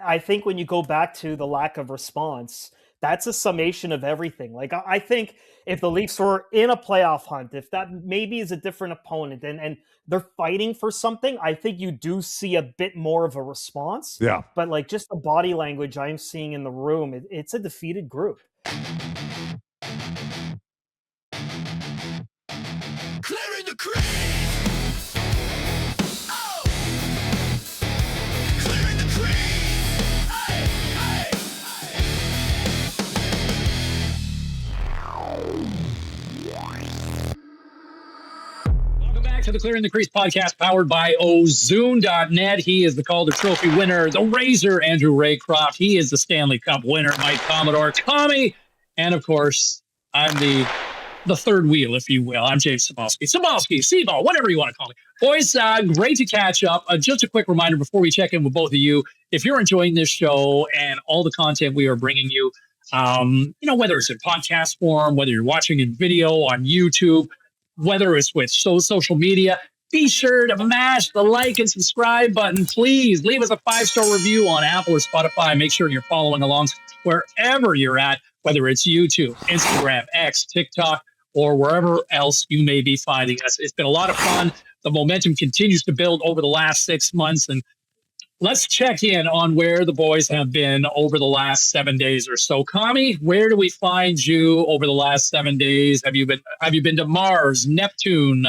I think when you go back to the lack of response, that's a summation of everything. Like, I think if the Leafs were in a playoff hunt, if that maybe is a different opponent and they're fighting for something, I think you do see a bit more of a response. Yeah. But like just the body language I'm seeing in the room, it's a defeated group. Clearing the crease. Oh. Clearing the crease. Hey, hey, Welcome back to the Clearing the Crease podcast, powered by Ozune.net. He is the Calder Trophy winner, the Razor, Andrew Raycroft. He is the Stanley Cup winner, Mike Commodore Commie. And of course, I'm the third wheel, if you will. I'm James Cybulski, Seaball, whatever you want to call me. Boys, great to catch up. Just a quick reminder before we check in with both of you. If you're enjoying this show and all the content we are bringing you, whether it's in podcast form, whether you're watching in video on YouTube, whether it's with social media, be sure to mash the like and subscribe button. Please leave us a 5-star review on Apple or Spotify. Make sure you're following along wherever you're at, whether it's YouTube, Instagram, X, TikTok, or wherever else you may be finding us. It's been a lot of fun. The momentum continues to build over the last 6 months. And let's check in on where the boys have been over the last 7 days or so. Commie, where do we find you over the last 7 days? Have you been to Mars, Neptune,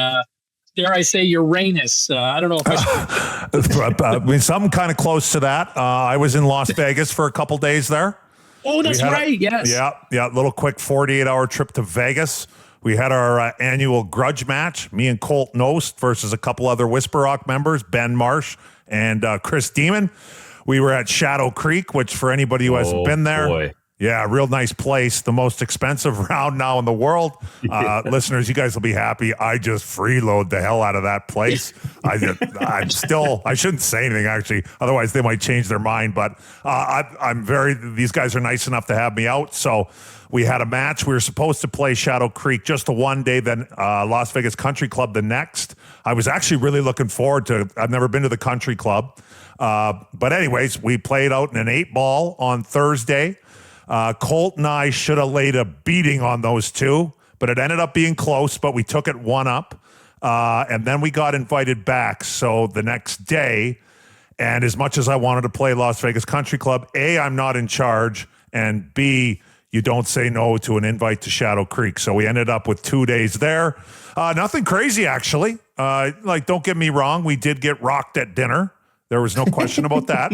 dare I say Uranus? I don't know if I mean, something kind of close to that. I was in Las Vegas for a couple days there. Oh, that's right. Yes. Yeah. Little quick 48-hour trip to Vegas. We had our annual grudge match, me and Colt Nost versus a couple other Whisper Rock members, Ben Marsh and Chris Demon. We were at Shadow Creek, which for anybody who hasn't been there, boy. Yeah, real nice place. The most expensive round now in the world. Listeners, you guys will be happy. I just freeload the hell out of that place. I shouldn't say anything actually, otherwise they might change their mind. But these guys are nice enough to have me out. So we had a match. We were supposed to play Shadow Creek just the one day, then Las Vegas Country Club the next. I was actually really looking forward to it. I've never been to the Country Club. But anyways, we played out in an 8-ball on Thursday. Colt and I should have laid a beating on those two, but it ended up being close, but we took it 1-up. And then we got invited back. So the next day, and as much as I wanted to play Las Vegas Country Club, A, I'm not in charge, and B, you don't say no to an invite to Shadow Creek. So we ended up with 2 days there. Nothing crazy, actually. Don't get me wrong. We did get rocked at dinner. There was no question about that.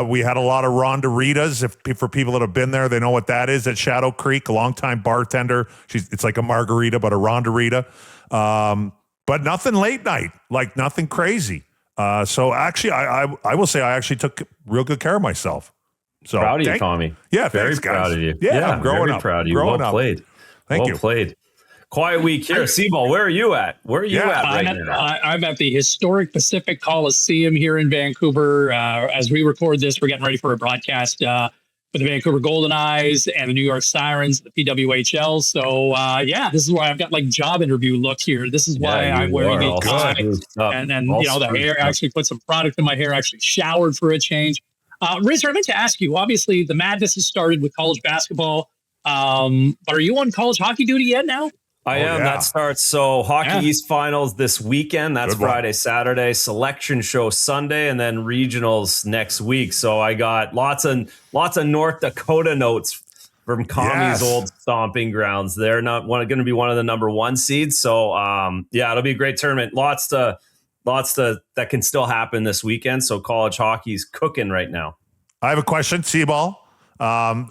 We had a lot of Rondaritas. For people that have been there, they know what that is at Shadow Creek. A longtime bartender. It's like a margarita, but a Rondarita. But nothing late night, like nothing crazy. So actually, I will say I actually took real good care of myself. So proud of you, Commie. Yeah, very thanks, guys. Proud of you. Yeah, I'm growing very up. Proud of you. Well played. Thank you. Well played. Quiet week here. Seaball, where are you at? Where are you at right now? I'm at the historic Pacific Coliseum here in Vancouver. As we record this, we're getting ready for a broadcast for the Vancouver Golden Eyes and the New York Sirens, the PWHL. So, this is why I've got like job interview look here. This is why I'm wearing a tie. And the hair, actually put some product in my hair, actually showered for a change. Razor, I meant to ask you, obviously the madness has started with college basketball. But are you on college hockey duty yet now? I am. Yeah. That starts. So Hockey East Finals this weekend. That's Friday, Saturday. Selection show Sunday, and then regionals next week. So I got lots of North Dakota notes from Commie's old stomping grounds. They're not going to be one of the number 1 seeds. So it'll be a great tournament. Lots that can still happen this weekend. So college hockey's cooking right now. I have a question, Seaball.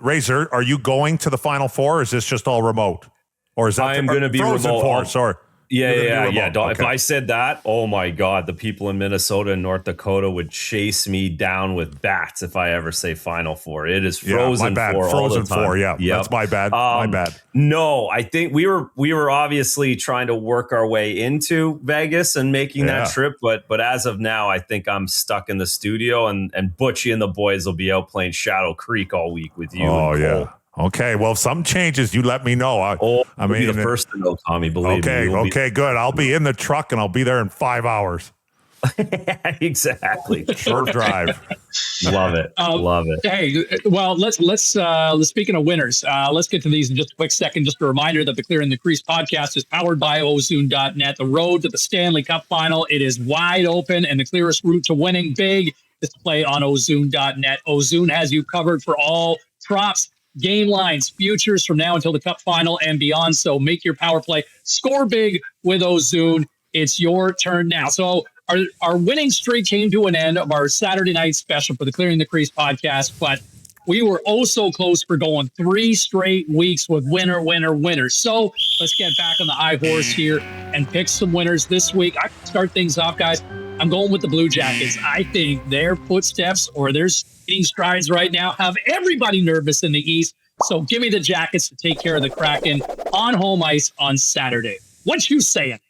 Razor, are you going to the Final Four, or is this just all remote? Or is that I'm going to be Frozen remote? Four, sorry. Yeah. If I said that, oh my God, the people in Minnesota and North Dakota would chase me down with bats if I ever say Final Four. It is Frozen Four. Frozen Four, that's my bad. My bad. No, I think we were obviously trying to work our way into Vegas and making that trip, but as of now, I think I'm stuck in the studio, and Butchie and the boys will be out playing Shadow Creek all week with you. Oh and Cole. Okay, well, if something changes, you let me know. I mean, be the first to know, Commie, believe me. Okay, good. I'll be in the truck, and I'll be there in 5 hours. Exactly. Short drive. Love it. Love it. Hey, well, let's speaking of winners, let's get to these in just a quick second. Just a reminder that the Clearing the Crease podcast is powered by Ozune.net. The road to the Stanley Cup final, it is wide open, and the clearest route to winning big is to play on Ozune.net. Ozune has you covered for all props, game lines, futures from now until the Cup final and beyond. So make your power play score big with Ozune. It's your turn now. So our winning streak came to an end of our Saturday night special for the Clearing the Crease podcast, but we were oh so close for going 3 straight weeks with winner, winner, winner. So let's get back on the high horse here and pick some winners this week. I can start things off, guys. I'm going with the Blue Jackets. I think their footsteps or their skating strides right now have everybody nervous in the East. So give me the Jackets to take care of the Kraken on home ice on Saturday. What you saying?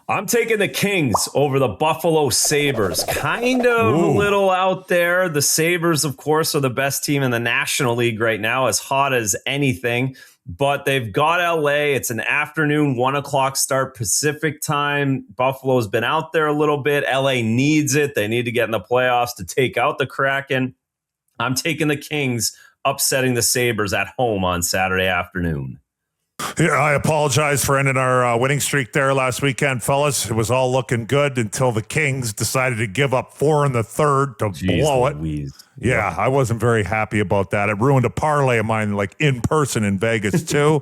I'm taking the Kings over the Buffalo Sabres. Kind of a little out there. The Sabres, of course, are the best team in the National League right now, as hot as anything. But they've got LA. It's an afternoon, 1 o'clock start Pacific time. Buffalo's been out there a little bit. LA needs it. They need to get in the playoffs to take out the Kraken. I'm taking the Kings, upsetting the Sabres at home on Saturday afternoon. Yeah, I apologize for ending our winning streak there last weekend, fellas. It was all looking good until the Kings decided to give up 4 in the third to blow it. Louise. Yeah, I wasn't very happy about that. It ruined a parlay of mine, like in person in Vegas too.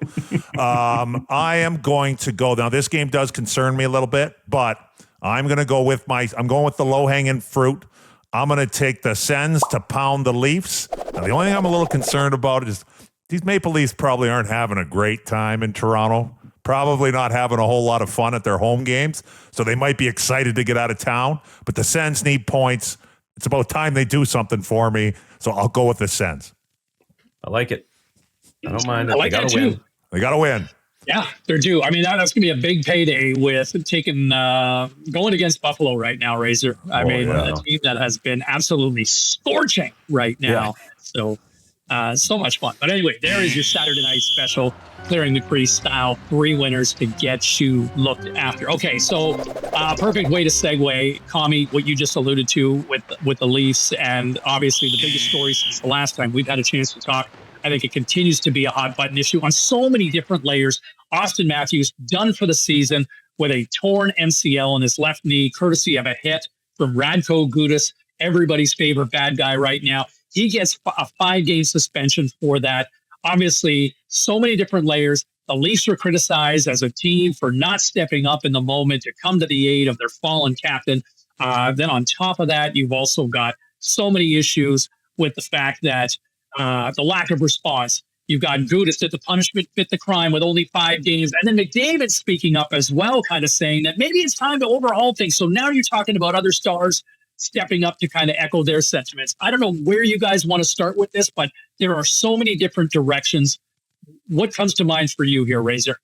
I am going to go now. This game does concern me a little bit, but I'm going to go with I'm going with the low hanging fruit. I'm going to take the Sens to pound the Leafs. Now, the only thing I'm a little concerned about is these Maple Leafs probably aren't having a great time in Toronto. Probably not having a whole lot of fun at their home games. So they might be excited to get out of town. But the Sens need points. It's about time they do something for me. So I'll go with the Sens. I like it. I don't mind it. I like they that gotta too. win. They got to win. Yeah, they're due. I mean, that's going to be a big payday with taking going against Buffalo right now, Razor. I mean, a team that has been absolutely scorching right now. So much fun. But anyway, there is your Saturday night special, Clearing the Crease style, 3 winners to get you looked after. Okay, so perfect way to segue, Commie, what you just alluded to with the Leafs, and obviously the biggest story since the last time we've had a chance to talk. I think it continues to be a hot button issue on so many different layers. Austin Matthews done for the season with a torn MCL in his left knee, courtesy of a hit from Radko Gudas, everybody's favorite bad guy right now. He gets a 5-game suspension for that. Obviously, so many different layers. The Leafs are criticized as a team for not stepping up in the moment to come to the aid of their fallen captain. Then on top of that, you've also got so many issues with the fact that the lack of response. You've got Gudas that the punishment fit the crime with only 5 games. And then McDavid speaking up as well, kind of saying that maybe it's time to overhaul things. So now you're talking about other stars stepping up to kind of echo their sentiments. I don't know where you guys want to start with this, but there are so many different directions. What comes to mind for you here, Razor?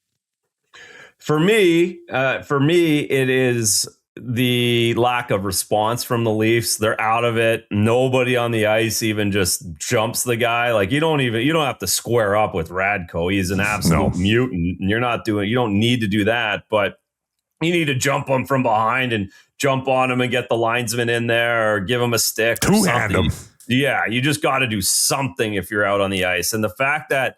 For me, it is the lack of response from the Leafs. They're out of it. Nobody on the ice even just jumps the guy. Like you don't have to square up with Radko. He's an absolute mutant. And you don't need to do that, but you need to jump him from behind and jump on him and get the linesman in there or give him a stick. Two-hand him. Yeah, you just got to do something if you're out on the ice. And the fact that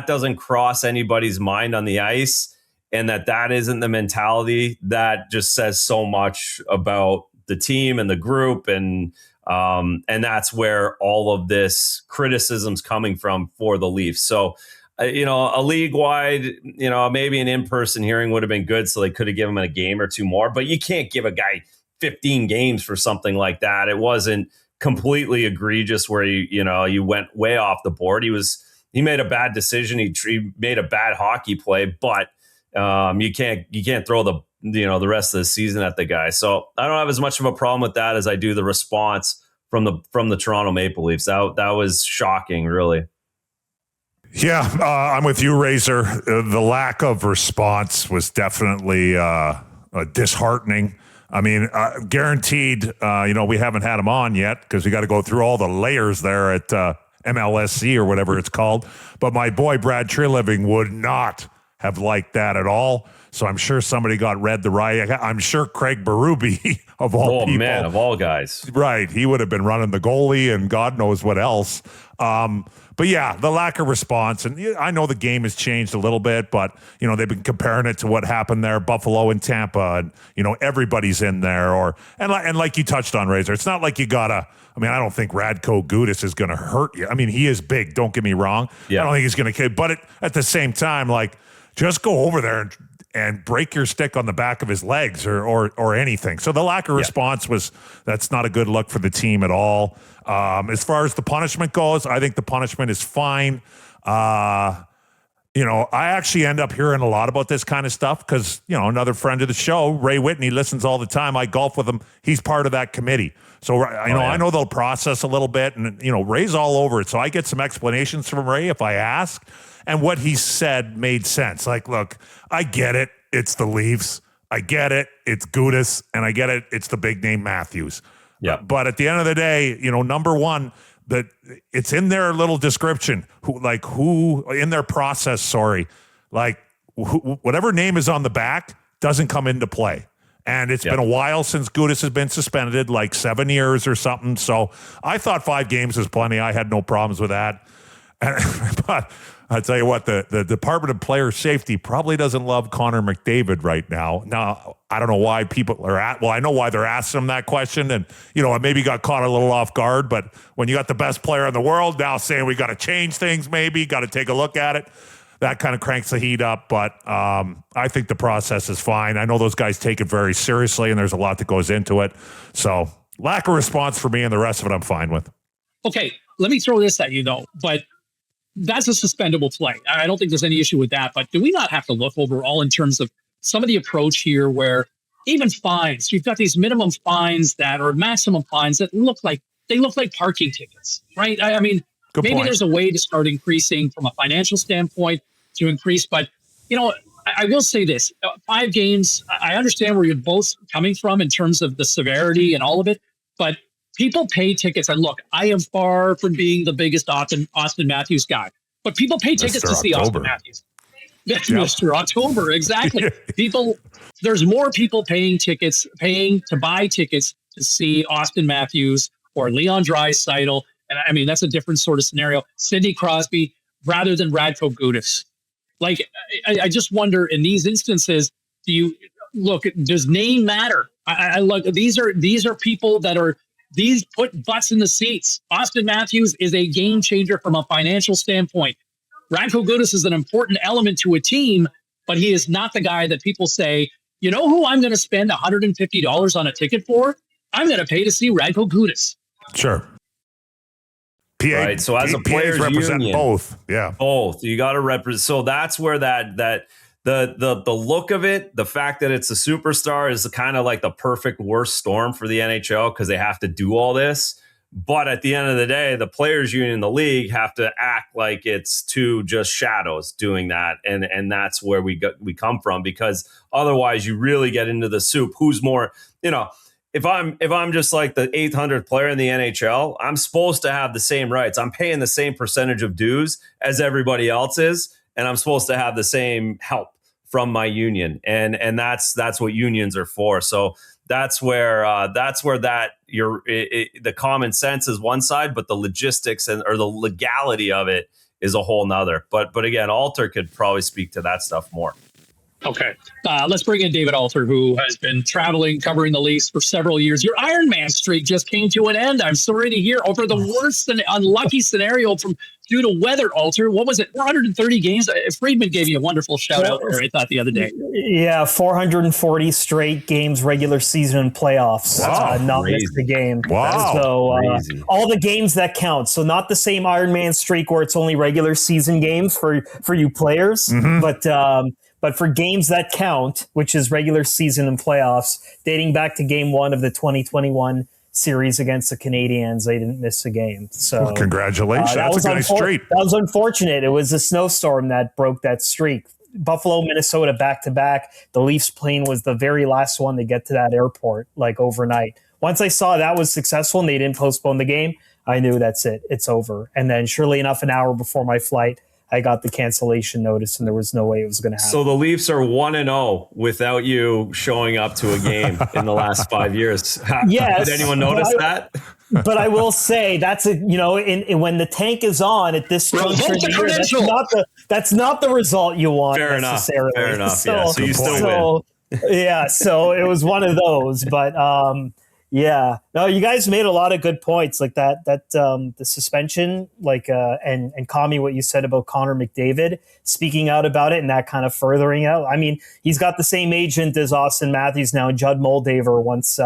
doesn't cross anybody's mind on the ice and that isn't the mentality, that just says so much about the team and the group. And that's where all of this criticism's coming from for the Leafs. So, a league-wide, maybe an in-person hearing would have been good, so they could have given him a game or 2 more. But you can't give a guy 15 games for something like that. It wasn't completely egregious where you went way off the board. He made a bad decision. He made a bad hockey play, but you can't throw the rest of the season at the guy. So I don't have as much of a problem with that as I do the response from the Toronto Maple Leafs. That was shocking, really. Yeah, I'm with you, Razor. The lack of response was definitely disheartening. I mean, guaranteed, we haven't had him on yet because we got to go through all the layers there at MLSC or whatever it's called. But my boy, Brad Treliving, would not have liked that at all. So I'm sure somebody got read the riot. I'm sure Craig Berube of all people. Man, of all guys. Right. He would have been running the goalie and God knows what else. But yeah, the lack of response. And I know the game has changed a little bit, but, they've been comparing it to what happened there, Buffalo and Tampa. And, everybody's in there. And like you touched on, Razor, it's not like you got to. I don't think Radko Gudas is going to hurt you. He is big. Don't get me wrong. Yeah. I don't think he's going to. But at the same time, just go over there and break your stick on the back of his legs or anything. So the lack of response that's not a good look for the team at all. As far as the punishment goes, I think the punishment is fine. I actually end up hearing a lot about this kind of stuff because, another friend of the show, Ray Whitney, listens all the time. I golf with him. He's part of that committee. So, I know they'll process a little bit and, Ray's all over it. So I get some explanations from Ray if I ask. And what he said made sense. Look, I get it. It's the Leafs. I get it. It's Gudas. And I get it. It's the big name Matthews. Yeah. But at the end of the day, number one, that it's in their little description, who in their process, whatever name is on the back doesn't come into play. And it's been a while since Gudas has been suspended, 7 years or something. So I thought 5 games is plenty. I had no problems with that. But I tell you what, the Department of Player Safety probably doesn't love Connor McDavid right now. Now, I don't know why people are I know why they're asking him that question. And, it maybe got caught a little off guard. But when you got the best player in the world now saying we got to change things, maybe got to take a look at it, that kind of cranks the heat up. But I think the process is fine. I know those guys take it very seriously, and there's a lot that goes into it. So lack of response for me, and the rest of it I'm fine with. Okay, let me throw this at you, though. But that's a suspendable play. I don't think there's any issue with that. But do we not have to look overall in terms of some of the approach here where even fines, you've got these minimum fines or maximum fines that look like parking tickets, right? Maybe there's a way to start increasing from a financial standpoint to increase. But, I will say this, 5 games, I understand where you're both coming from in terms of the severity and all of it, but people pay tickets. And look, I am far from being the biggest Austin Matthews guy, but people pay tickets to see Austin Matthews. Mr. October, exactly. There's more people paying to buy tickets to see Austin Matthews or Leon Draisaitl. And that's a different sort of scenario. Sidney Crosby rather than Radko Gudas. I just wonder in these instances, does name matter? I look, these are people these put butts in the seats. Austin Matthews is a game changer from a financial standpoint. Radko Gudas is an important element to a team, but he is not the guy that people say, who I'm going to spend $150 on a ticket for? I'm going to pay to see Radko Gudas. Sure. Right. So as a players represent union, both. Yeah. Both. You got to represent. So that's where the look of it, the fact that it's a superstar is kind of like the perfect worst storm for the NHL because they have to do all this. But at the end of the day, the players union in the league have to act like it's two just shadows doing that. And that's where we come from, because otherwise you really get into the soup. Who's more, if I'm just like the 800th player in the NHL, I'm supposed to have the same rights. I'm paying the same percentage of dues as everybody else is, and I'm supposed to have the same help from my union. And that's what unions are for. So that's where the common sense is one side, but the logistics or the legality of it is a whole nother. But again, Alter could probably speak to that stuff more. Okay. Let's bring in David Alter, who has been traveling, covering the Leafs for several years. Your Ironman streak just came to an end. I'm sorry to hear over the worst and unlucky scenario due to weather, Alter. What was it? 430 games? Friedman gave you a wonderful shout out there, I thought, the other day. Yeah, 440 straight games, regular season and playoffs. Wow, not missed a game. Wow. So all the games that count. So not the same Ironman streak where it's only regular season games for you players, but for games that count, which is regular season and playoffs, dating back to game 1 of the 2021 series against the Canadiens, they didn't miss a game. So congratulations. That's a nice streak. That was unfortunate. It was a snowstorm that broke that streak. Buffalo, Minnesota, back-to-back. The Leafs plane was the very last one to get to that airport, overnight. Once I saw that was successful and they didn't postpone the game, I knew that's it. It's over. And then surely enough, an hour before my flight, I got the cancellation notice, and there was no way it was going to happen. So the Leafs are 1-0 without you showing up to a game in the last 5 years. Yes, did anyone notice that? But I will say that's when the tank is on at this juncture in the year, that's not the result you want. Fair necessarily. Enough. So, yeah. So you still win. Yeah. So it was one of those, but yeah. No, you guys made a lot of good points, like that the suspension, and Commie, what you said about Connor McDavid speaking out about it and that kind of furthering out. I mean, he's got the same agent as Austin Matthews now, Judd Moldaver, once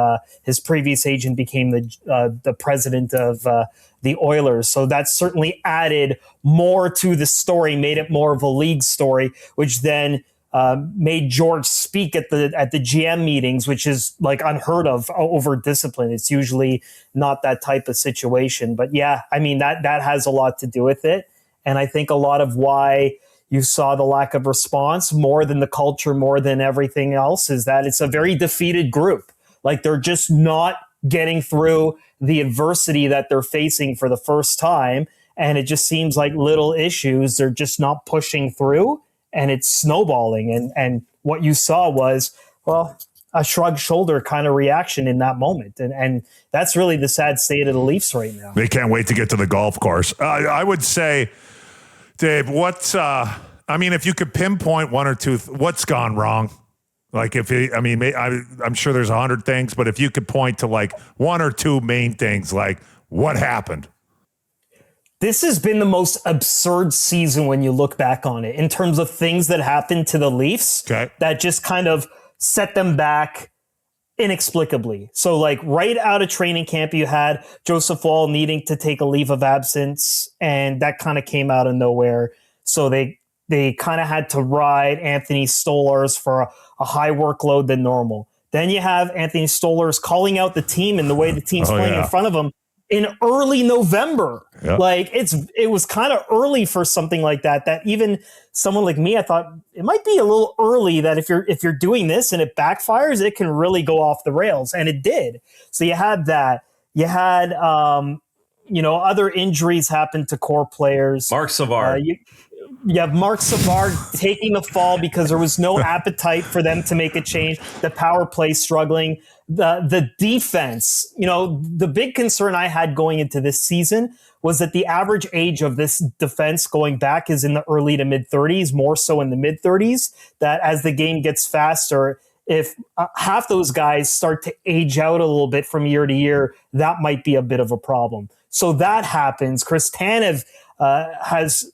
his previous agent became the president of the Oilers. So that certainly added more to the story, made it more of a league story, which then made George speak at the GM meetings, which is like unheard of over discipline. It's usually not that type of situation. But yeah, I mean, that has a lot to do with it. And I think a lot of why you saw the lack of response more than the culture, more than everything else, is that it's a very defeated group. Like, they're just not getting through the adversity that they're facing for the first time. And it just seems like little issues, they're just not pushing through. And it's snowballing. And what you saw was, well, a shrug shoulder kind of reaction in that moment. And that's really the sad state of the Leafs right now. They can't wait to get to the golf course. I would say, Dave, if you could pinpoint one or two, what's gone wrong? Like, I'm sure there's 100 things, but if you could point to like one or two main things, like what happened? This has been the most absurd season when you look back on it in terms of things that happened to the Leafs that just kind of set them back inexplicably. So like right out of training camp, you had Joseph Woll needing to take a leave of absence, and that kind of came out of nowhere. So they kind of had to ride Anthony Stolarz for a high workload than normal. Then you have Anthony Stolarz calling out the team and the way the team's playing in front of him in early November. Yep. Like it was kind of early for something like that even someone like me, I thought it might be a little early, that if you're doing this and it backfires, it can really go off the rails. And it did. So you had that. You had, other injuries happen to core players. Mark Savard. You have Mark Savard taking the fall because there was no appetite for them to make a change. The power play struggling. The defense, the big concern I had going into this season was that the average age of this defense going back is in the early to mid 30s, more so in the mid 30s, that as the game gets faster, if half those guys start to age out a little bit from year to year, that might be a bit of a problem. So that happens. Chris Tanev has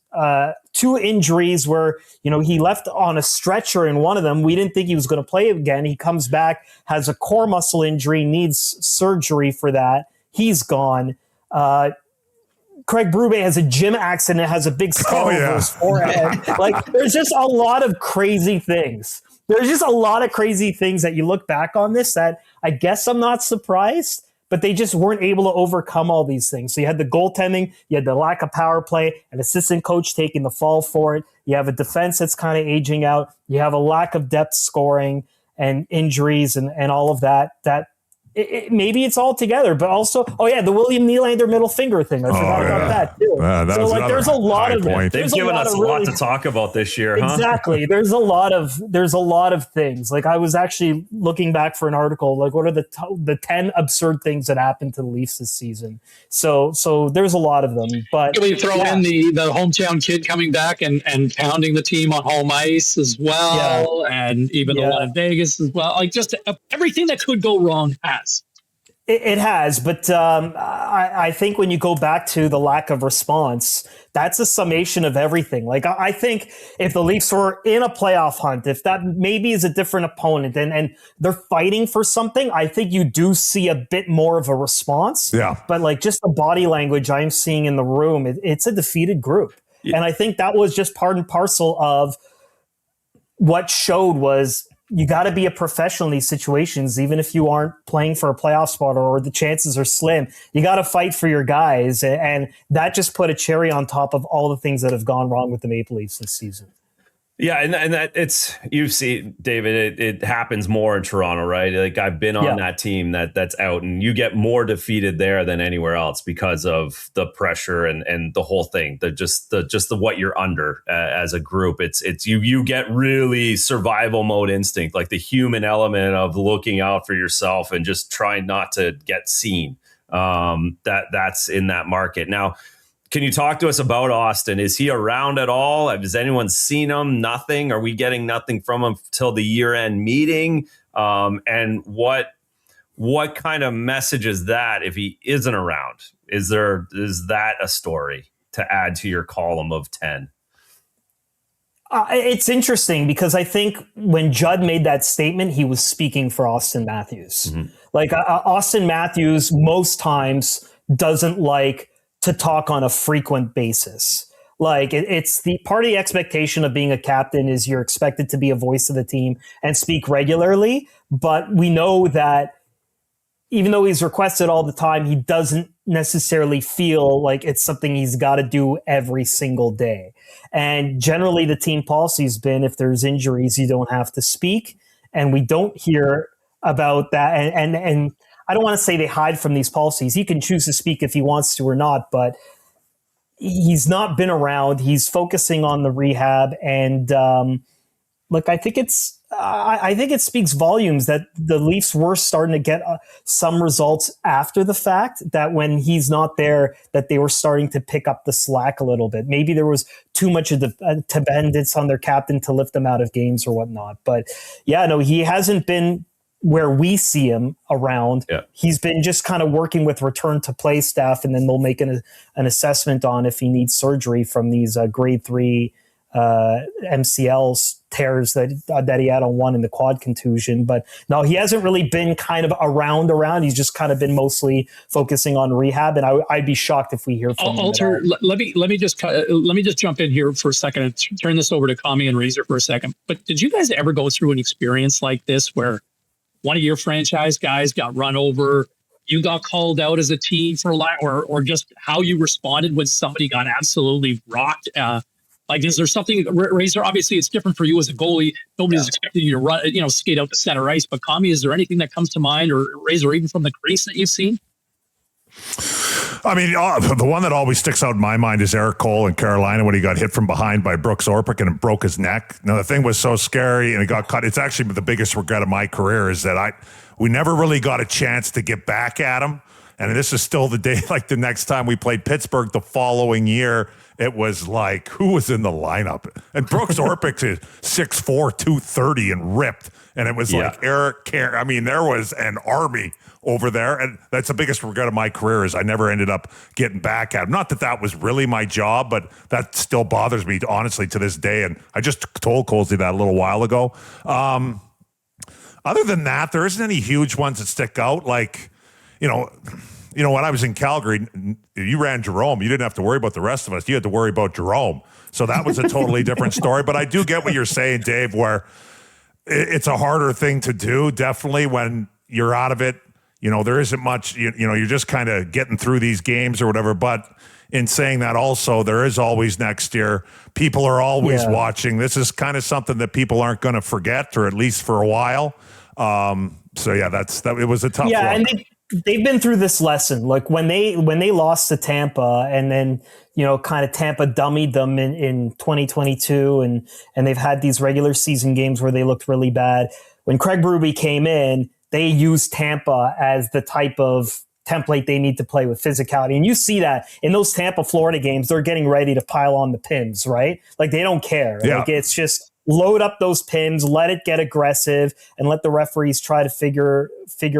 two injuries where, he left on a stretcher in one of them. We didn't think he was going to play again. He comes back, has a core muscle injury, needs surgery for that. He's gone. Craig Berube has a gym accident, has a big scar over his forehead. Like, there's just a lot of crazy things. There's just a lot of crazy things that you look back on this that I guess I'm not surprised, but they just weren't able to overcome all these things. So you had the goaltending, you had the lack of power play, an assistant coach taking the fall for it. You have a defense that's kind of aging out. You have a lack of depth scoring and injuries and all of that. Maybe it's all together, but also, the William Nylander middle finger thing. I forgot about that too. So there's a lot of point. They've given us a lot to talk about this year, huh? Exactly. There's a lot of things. Like, I was actually looking back for an article, like, what are the 10 absurd things that happened to the Leafs this season? So there's a lot of them. But can we throw in the hometown kid coming back and pounding the team on home ice as well, and even the one in Vegas as well? Like, just everything that could go wrong has. It has, but I think when you go back to the lack of response, that's a summation of everything. Like, I think if the Leafs were in a playoff hunt, if that maybe is a different opponent and they're fighting for something, I think you do see a bit more of a response. Yeah. But like, just the body language I'm seeing in the room, it's a defeated group. Yeah. And I think that was just part and parcel of what showed was, you got to be a professional in these situations, even if you aren't playing for a playoff spot or the chances are slim. You got to fight for your guys. And that just put a cherry on top of all the things that have gone wrong with the Maple Leafs this season. Yeah, and that it's you see, David, it happens more in Toronto, right? Like I've been on that team that's out, and you get more defeated there than anywhere else because of the pressure and the whole thing. The what you're under as a group. It's you get really survival mode instinct, like the human element of looking out for yourself and just trying not to get seen. That's in that market now. Can you talk to us about Austin? Is he around at all? Has anyone seen him? Nothing? Are we getting nothing from him till the year-end meeting? And what kind of message is that if he isn't around? Is that a story to add to your column of 10? It's interesting because I think when Judd made that statement, he was speaking for Austin Matthews. Mm-hmm. Like Austin Matthews most times doesn't like to talk on a frequent basis. Like it's the part of the expectation of being a captain is you're expected to be a voice of the team and speak regularly. But we know that even though he's requested all the time, he doesn't necessarily feel like it's something he's got to do every single day. And generally the team policy has been if there's injuries, you don't have to speak. And we don't hear about that. And I don't want to say they hide from these policies. He can choose to speak if he wants to or not, but he's not been around. He's focusing on the rehab. And look, I think it speaks volumes that the Leafs were starting to get some results after the fact, that when he's not there, that they were starting to pick up the slack a little bit. Maybe there was too much of the dependence on their captain to lift them out of games or whatnot. But yeah, no, he hasn't been where we see him around. Yeah. He's been just kind of working with return to play staff, and then they'll make an assessment on if he needs surgery from these grade 3 MCL tears that he had on one in the quad contusion. But no, he hasn't really been kind of around. He's just kind of been mostly focusing on rehab, and I'd be shocked if we hear from him. Let me just jump in here for a second and turn this over to Commie and Razor for a second. But did you guys ever go through an experience like this where one of your franchise guys got run over, you got called out as a team for a lot, or just how you responded when somebody got absolutely rocked? Like, is there something, Razor, obviously it's different for you as a goalie. Nobody's expecting you to run, skate out to center ice. But Commie, is there anything that comes to mind, or Razor, even from the crease that you've seen? I mean, the one that always sticks out in my mind is Eric Cole in Carolina when he got hit from behind by Brooks Orpik and it broke his neck. Now, the thing was so scary and it got cut. It's actually the biggest regret of my career is that we never really got a chance to get back at him. And this is still the day, like the next time we played Pittsburgh the following year, it was like, who was in the lineup? And Brooks Orpik is 6'4", 230 and ripped. And it was like Eric Care. I mean, there was an army over there. And that's the biggest regret of my career is I never ended up getting back at him. Not that was really my job, but that still bothers me, honestly, to this day. And I just told Colsey that a little while ago. Other than that, there isn't any huge ones that stick out. Like, when I was in Calgary, you ran Jerome. You didn't have to worry about the rest of us. You had to worry about Jerome. So that was a totally different story. But I do get what you're saying, Dave, where it's a harder thing to do, definitely, when you're out of it. There isn't much, you're just kind of getting through these games or whatever. But in saying that also, there is always next year. People are always watching. This is kind of something that people aren't going to forget, or at least for a while. So yeah, it was a tough one. And they've been through this lesson. Like when they lost to Tampa, and then kind of Tampa dummied them in 2022, and they've had these regular season games where they looked really bad. When Craig Berube came in, they used Tampa as the type of template they need to play with physicality. And you see that in those Tampa, Florida games, they're getting ready to pile on the PIMs, right? Like they don't care. Yeah. Like it's just load up those PIMs, let it get aggressive, and let the referees try to figure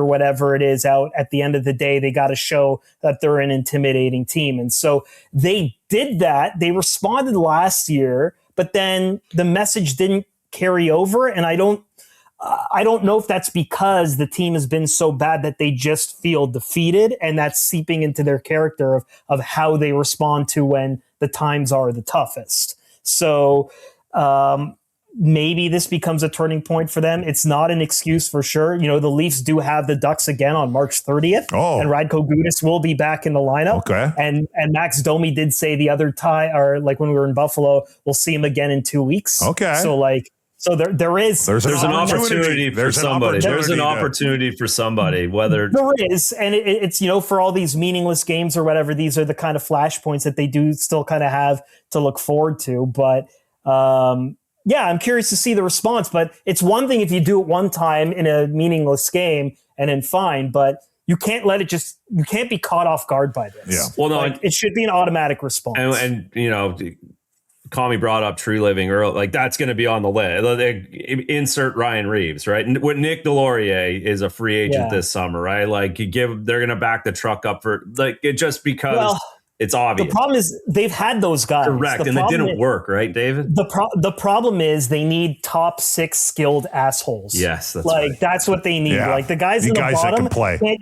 whatever it is out. At the end of the day, they got to show that they're an intimidating team. And so they did that. They responded last year, but then the message didn't carry over. And I don't know if that's because the team has been so bad that they just feel defeated, and that's seeping into their character of how they respond to when the times are the toughest. So, maybe this becomes a turning point for them. It's not an excuse for sure. You know, the Leafs do have the Ducks again on March 30th. Oh. And Radko Gudas will be back in the lineup. Okay. And Max Domi did say the other time, or like when we were in Buffalo, we'll see him again in 2 weeks. Okay. So there's an opportunity for somebody. There's an opportunity for somebody, whether there is, and it's, you know, for all these meaningless games or whatever, these are the kind of flashpoints that they do still kind of have to look forward to. But yeah, I'm curious to see the response. But it's one thing if you do it one time in a meaningless game and then fine, but you can't you can't be caught off guard by this. Yeah. Well, no, it should be an automatic response. and you know, Commie brought up tree living early. Like, that's going to be on the list. They insert Ryan Reeves, right? And with Nick Delorier is a free agent this summer, right? Like, they're going to back the truck up for like it just because it's obvious. The problem is they've had those guys. Correct, and it didn't work, right, David? The problem is they need top 6 skilled assholes. Yes, that's like right. that's what they need. Yeah. Like the guys in the that bottom can play.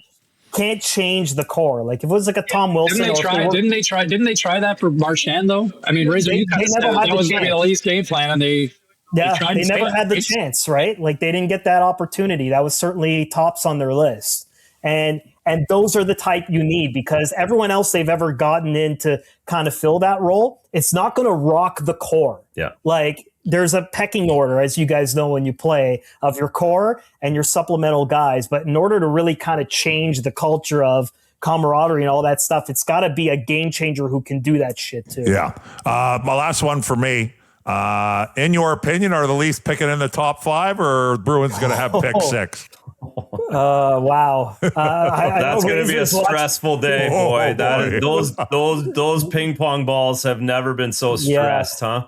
can't change the core. Like if it was like a Tom Wilson, Didn't they try that for Marchand though? I mean, Razor, you kind of said that was going to be the Leafs game plan, and they never had the chance, right? Like they didn't get that opportunity. That was certainly tops on their list, and those are the type you need, because everyone else they've ever gotten in to kind of fill that role, it's not going to rock the core. Yeah, like. There's a pecking order, as you guys know when you play, of your core and your supplemental guys. But in order to really kind of change the culture of camaraderie and all that stuff, it's got to be a game changer who can do that shit too. Yeah. My last one for me. In your opinion, are the Leafs picking in the top 5, or Bruins going to have pick 6? Wow. That's going to be a stressful day, boy. Those ping pong balls have never been so stressed, huh?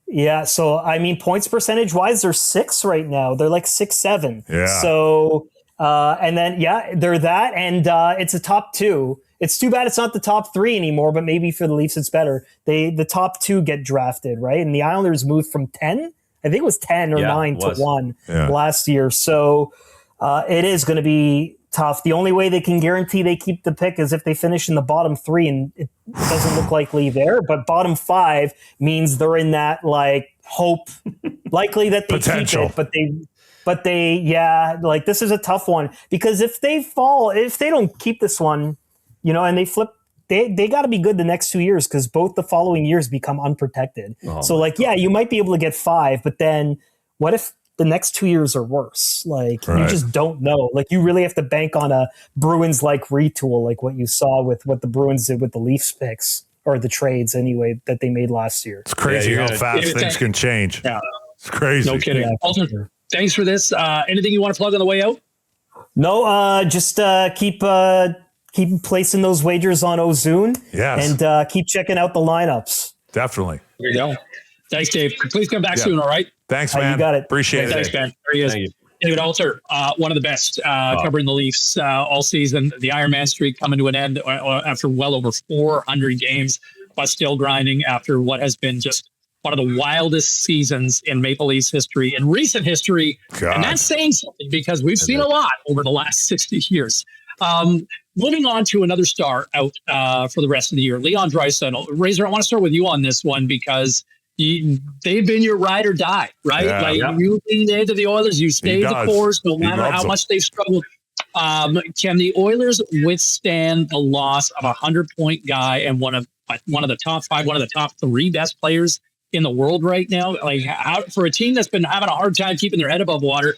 Yeah, so I mean, points percentage wise, they're 6 right now. They're like 6-7. Yeah. So, and then they're that, and it's a top 2. It's too bad it's not the top 3 anymore, but maybe for the Leafs it's better. The top 2 get drafted, right? And the Islanders moved from 10, I think it was 10 or 9 to 1 last year. So it is going to be tough. The only way they can guarantee they keep the pick is if they finish in the bottom 3, and it doesn't look likely there. But bottom 5 means they're in that like hope, likely that they potential. Keep it. But they, like this is a tough one, because if they don't keep this one, you know, and they flip, they got to be good the next 2 years, because both the following years become unprotected. So like, you might be able to get 5, but then what if the next 2 years are worse? Like you just don't know. Like you really have to bank on a Bruins like retool, like what you saw with what the Bruins did with the Leafs picks, or the trades anyway that they made last year. It's crazy how fast things can change. Yeah. It's crazy. No kidding. Alter, thanks for this. Anything you want to plug on the way out? No, just keep placing those wagers on Ozune. Yes. And keep checking out the lineups. Definitely. There you go. Thanks, Dave. Please come back soon, all right? Thanks, man. You got it. Appreciate it. Thanks, man. There he is. Thank you. David Alter, one of the best covering the Leafs all season. The Iron Man streak coming to an end after well over 400 games, but still grinding after what has been just one of the wildest seasons in Maple Leafs history, in recent history. God. And that's saying something, because we've seen a lot over the last 60 years. Moving on to another star out for the rest of the year, Leon Draisaitl. Razor, I want to start with you on this one, because they've been your ride or die, right? You leaned into the Oilers, you stayed the course, no matter how much they've struggled. Can the Oilers withstand the loss of a 100-point guy and one of the top 5, one of the top 3 best players in the world right now? Like, how, for a team that's been having a hard time keeping their head above water,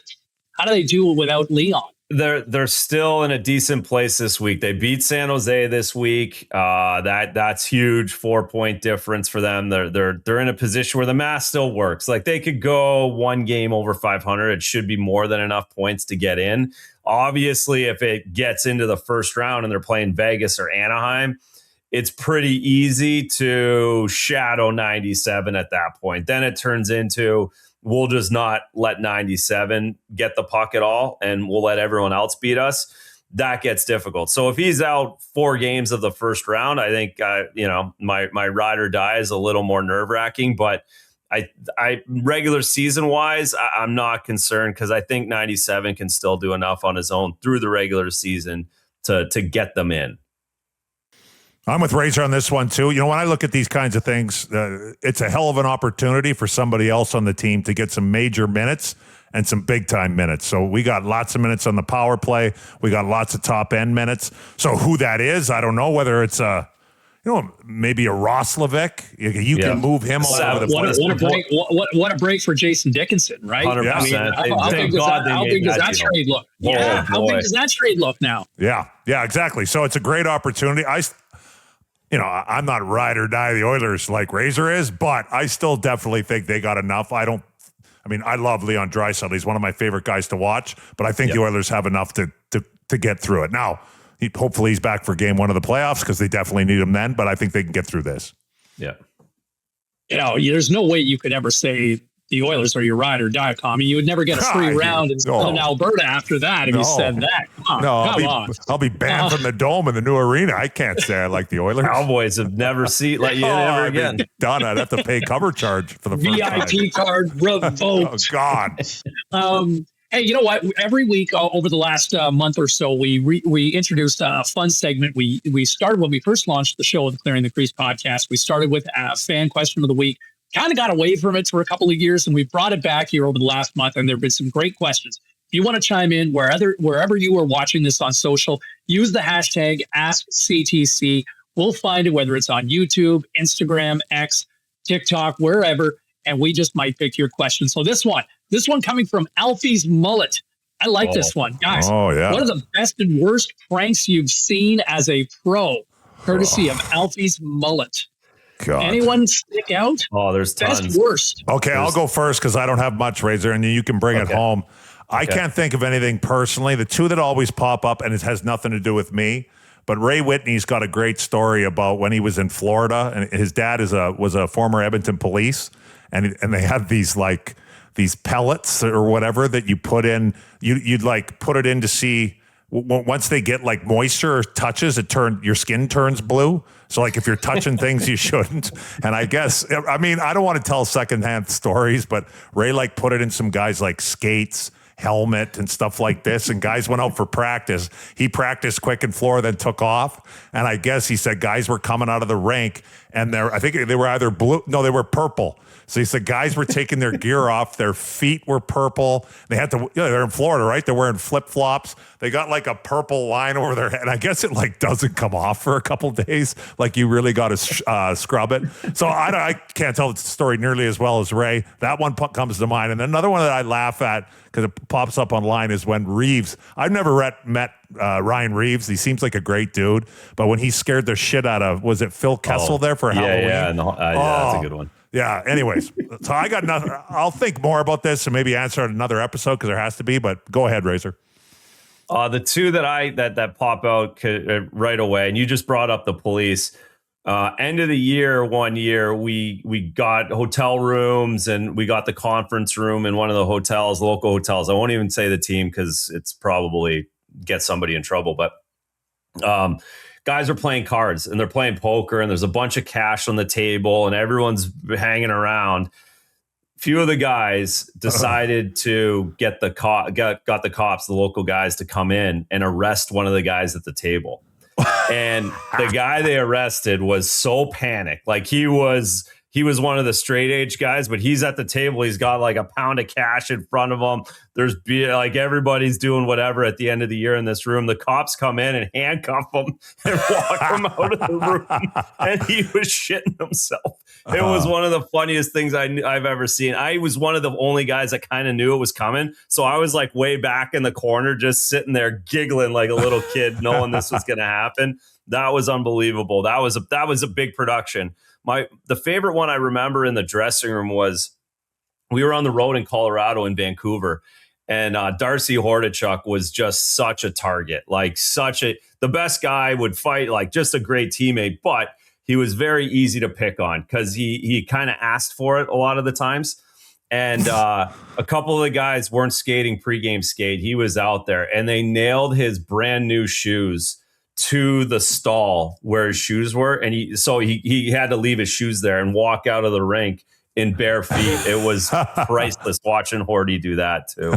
how do they do it without Leon? They're still in a decent place this week. They beat San Jose this week. That's huge, 4-point difference for them. They're in a position where the math still works. Like they could go one game over 500. It should be more than enough points to get in. Obviously, if it gets into the first round and they're playing Vegas or Anaheim, it's pretty easy to shadow 97 at that point. Then it turns into, we'll just not let 97 get the puck at all, and we'll let everyone else beat us. That gets difficult. So if he's out 4 games of the first round, I think my ride or die is a little more nerve wracking. But I regular season wise, I'm not concerned, because I think 97 can still do enough on his own through the regular season to get them in. I'm with Razor on this one too. You know, when I look at these kinds of things, it's a hell of an opportunity for somebody else on the team to get some major minutes and some big time minutes. So we got lots of minutes on the power play. We got lots of top end minutes. So who that is, I don't know. Whether it's maybe a Roslovic. You can move him all over the place. What a break for Jason Dickinson, right? 100%. How big does that trade look? Yeah, how big does that trade look now? Yeah, exactly. So it's a great opportunity. I'm not ride or die the Oilers like Razor is, but I still definitely think they got enough. I love Leon Draisaitl. He's one of my favorite guys to watch, but I think the Oilers have enough to get through it. Now, hopefully he's back for game one of the playoffs because they definitely need him then, but I think they can get through this. Yeah. There's no way you could ever say the Oilers are your ride or die, Commie. You would never get a free round in Alberta after that if you said that. Come on. I'll be banned from the Dome in the new arena. I can't say I like the Oilers. Cowboys have never seen let you in ever again. Done. I'd have to pay cover charge for the first time. VIP card revoked. Oh, God. Hey, you know what? Every week over the last month or so, we introduced a fun segment. We started when we first launched the show, the Clearing the Crease podcast. We started with a fan question of the week. Kind of got away from it for a couple of years, and we brought it back here over the last month, and there have been some great questions. If you want to chime in wherever you are watching this on social, use the hashtag AskCTC. We'll find it, whether it's on YouTube, Instagram, X, TikTok, wherever, and we just might pick your question. So this one coming from Alfie's Mullet. I like this one. Guys, what are the best and worst pranks you've seen as a pro? Courtesy of Alfie's Mullet. God. Anyone stick out? Oh, there's tons. Best, worst. Okay, I'll go first because I don't have much, Razor, and you can bring it home. I can't think of anything personally. The two that always pop up, and it has nothing to do with me, but Ray Whitney's got a great story about when he was in Florida, and his dad was a former Edmonton police, and they had these pellets or whatever that you put in. You'd like put it in to see once they get like moisture or touches, your skin turns blue. So like if you're touching things you shouldn't. And I guess, I don't want to tell secondhand stories, but Ray put it in some guys like skates, helmet and stuff like this. And guys went out for practice. He practiced quick in Florida, then took off. And I guess he said guys were coming out of the rink and I think they were either blue. No, they were purple. So he said guys were taking their gear off. Their feet were purple. They had to, they're in Florida, right? They're wearing flip-flops. They got like a purple line over their head. And I guess it doesn't come off for a couple days. Like you really got to scrub it. So I can't tell the story nearly as well as Ray. That one comes to mind. And then another one that I laugh at because it pops up online is when Reeves, I've never met Ryan Reeves. He seems like a great dude. But when he scared the shit out of, was it Phil Kessel there for Halloween? Yeah, that's a good one. Yeah. Anyways, so I got nothing. I'll think more about this and maybe answer it another episode because there has to be. But go ahead, Razor. The two that pop out right away, and you just brought up the police. End of the year, one year we got hotel rooms and we got the conference room in one of the hotels, local hotels. I won't even say the team because it's probably get somebody in trouble. But guys are playing cards and they're playing poker and there's a bunch of cash on the table and everyone's hanging around. Few of the guys decided to get the got the cops, the local guys, to come in and arrest one of the guys at the table. And the guy they arrested was so panicked. Like he was one of the straight age guys, but he's at the table. He's got like a pound of cash in front of him. There's like everybody's doing whatever at the end of the year in this room. The cops come in and handcuff him and walk him out of the room. And he was shitting himself. It was one of the funniest things I've ever seen. I was one of the only guys that kind of knew it was coming. So I was like way back in the corner, just sitting there giggling like a little kid, knowing this was going to happen. That was unbelievable. That was a big production. The favorite one I remember in the dressing room was we were on the road in Colorado in Vancouver, and Darcy Hordichuk was just such a target, the best guy, would fight, like just a great teammate, but he was very easy to pick on because he kind of asked for it a lot of the times. And a couple of the guys weren't skating pregame skate. He was out there and they nailed his brand new shoes to the stall where his shoes were. And he had to leave his shoes there and walk out of the rink in bare feet. It was priceless watching Hordy do that too.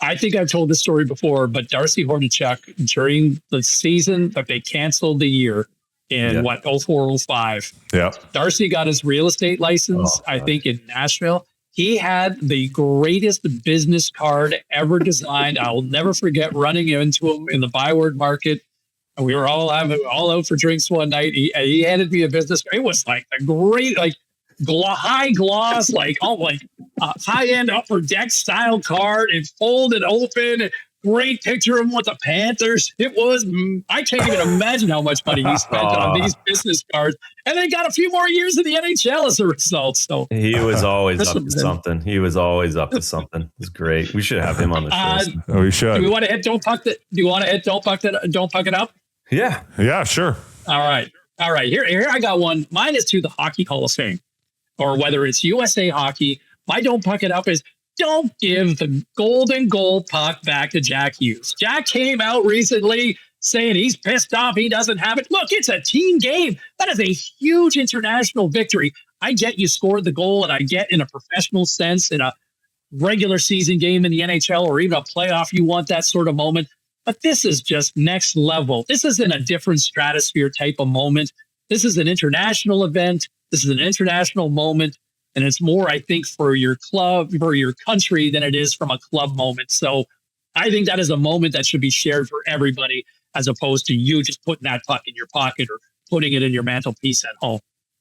I think I've told this story before, but Darcy Hordichuk, during the season that they canceled the year in 04, 05, Yeah. Darcy got his real estate license, I think in Nashville. He had the greatest business card ever designed. I'll never forget running into him in the Byward Market. And we were all out for drinks one night. He handed me a business card. It was like a great, like high gloss, high end upper deck style card. It folded open. Great picture of him with the Panthers. It was, I can't even imagine how much money he spent on these business cards. And then got a few more years in the NHL as a result. So he was always up to something. He was always up to something. It's great. We should have him on the show. Oh, we should. Do you want to hit Don't Puck It Up? Yeah. Yeah, sure. All right. Here I got one. Mine is to the Hockey Hall of Fame, or whether it's USA Hockey. My Don't Puck It Up is, don't give the golden goal puck back to Jack Hughes. Jack came out recently saying he's pissed off he doesn't have it. Look, it's a team game. That is a huge international victory. I get you scored the goal, and I get in a professional sense in a regular season game in the NHL or even a playoff, you want that sort of moment. But this is just next level. This isn't a different stratosphere type of moment. This is an international event. This is an international moment. And it's more, I think, for your club, for your country, than it is from a club moment. So I think that is a moment that should be shared for everybody, as opposed to you just putting that puck in your pocket or putting it in your mantelpiece at home.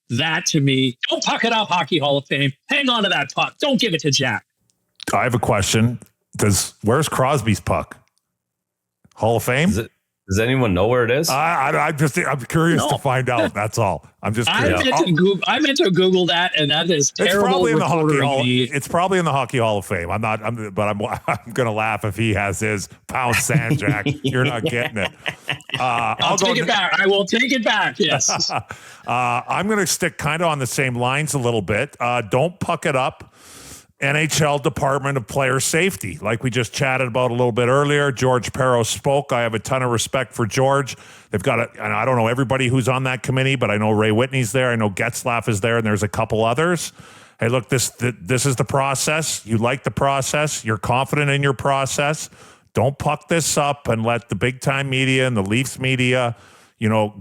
That, to me, don't puck it up, Hockey Hall of Fame. Hang on to that puck. Don't give it to Jack. I have a question. Where's Crosby's puck? Hall of Fame? Does anyone know where it is? I'm curious to find out. That's all. I'm just curious. I meant to Google that, and that is terrible. It's probably in the Hockey Hall. It's probably in the Hockey Hall of Fame. I'm going to laugh if he has his pound sand, Jack. You're not getting it. I'll take it back. I will take it back. Yes. I'm going to stick kind of on the same lines a little bit. Don't puck it up. NHL Department of Player Safety. Like we just chatted about a little bit earlier, George Perro spoke. I have a ton of respect for George. They've got and I don't know everybody who's on that committee, but I know Ray Whitney's there. I know Getzlaff is there, and there's a couple others. Hey, look, this is the process. You like the process. You're confident in your process. Don't puck this up and let the big-time media and the Leafs media,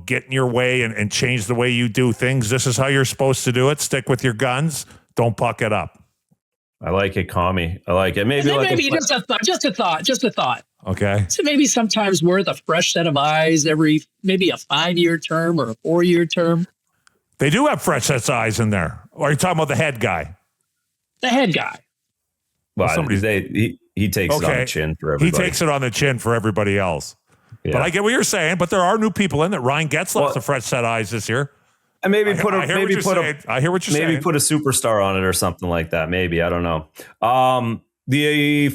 get in your way and change the way you do things. This is how you're supposed to do it. Stick with your guns. Don't puck it up. I like it, Commie. I like it. Maybe just a thought. Okay. So maybe sometimes worth a fresh set of eyes maybe a 5-year term or a 4-year term. They do have fresh sets of eyes in there. Or are you talking about the head guy? The head guy. Well, he takes it on the chin for everybody. He takes it on the chin for everybody else. Yeah. But I get what you're saying. But there are new people in that. Ryan Getzlaff's a fresh set of eyes this year. And maybe I hear what you're saying. Maybe put a superstar on it or something like that. Maybe, I don't know. The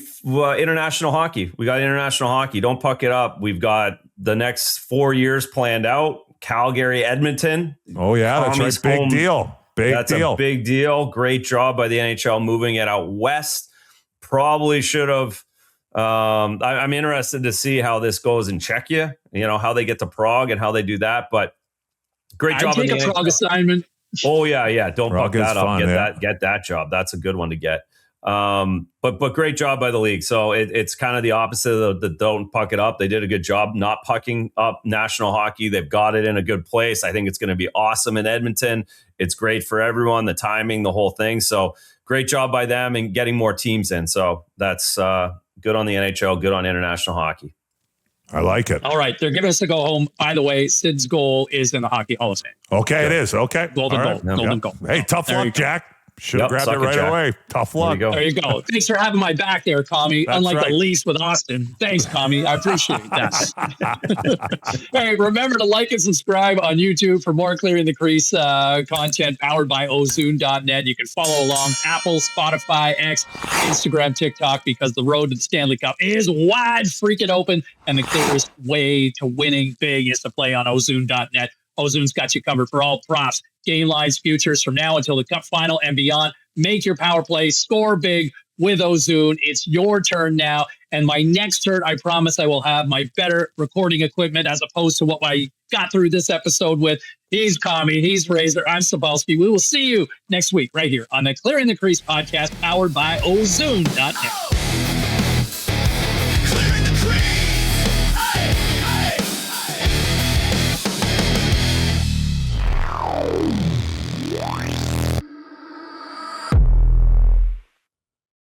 international hockey. We got international hockey. Don't puck it up. We've got the next 4 years planned out. Calgary, Edmonton. Oh yeah, that's right. Big deal. That's a big deal. Great job by the NHL moving it out west. Probably should have. I'm interested to see how this goes in Czechia. How they get to Prague and how they do that, but. Great job. I'd take a Prague assignment. Oh yeah. Don't Prague fuck that up. Fun, get that job. That's a good one to get. But great job by the league. So it's kind of the opposite of the don't puck it up. They did a good job not pucking up national hockey. They've got it in a good place. I think it's going to be awesome in Edmonton. It's great for everyone. The timing, the whole thing. So great job by them and getting more teams in. So that's good on the NHL. Good on international hockey. I like it. All right. They're giving us to go home. By the way, Sid's goal is in the Hockey Hall of Fame. Okay, it is. Okay. Golden goal. Hey, tough luck, Jack. Should have grabbed it right away. Tough luck. There you go. Thanks for having my back there, Commie. That's Unlike right. the Leafs with Austin. Thanks, Commie. I appreciate that. Hey, remember to like and subscribe on YouTube for more Clearing the Crease content powered by Ozune.net. You can follow along Apple, Spotify, X, Instagram, TikTok, because the road to the Stanley Cup is wide freaking open, and the clearest way to winning big is to play on Ozune.net. Ozune's got you covered for all props, game lines, futures from now until the Cup final and beyond. Make your power play, score big with Ozune. It's your turn now. And my next turn, I promise I will have my better recording equipment as opposed to what I got through this episode with. He's Commie, he's Razor, I'm Sobalski. We will see you next week right here on the Clearing the Crease podcast powered by Ozune.net. Hey!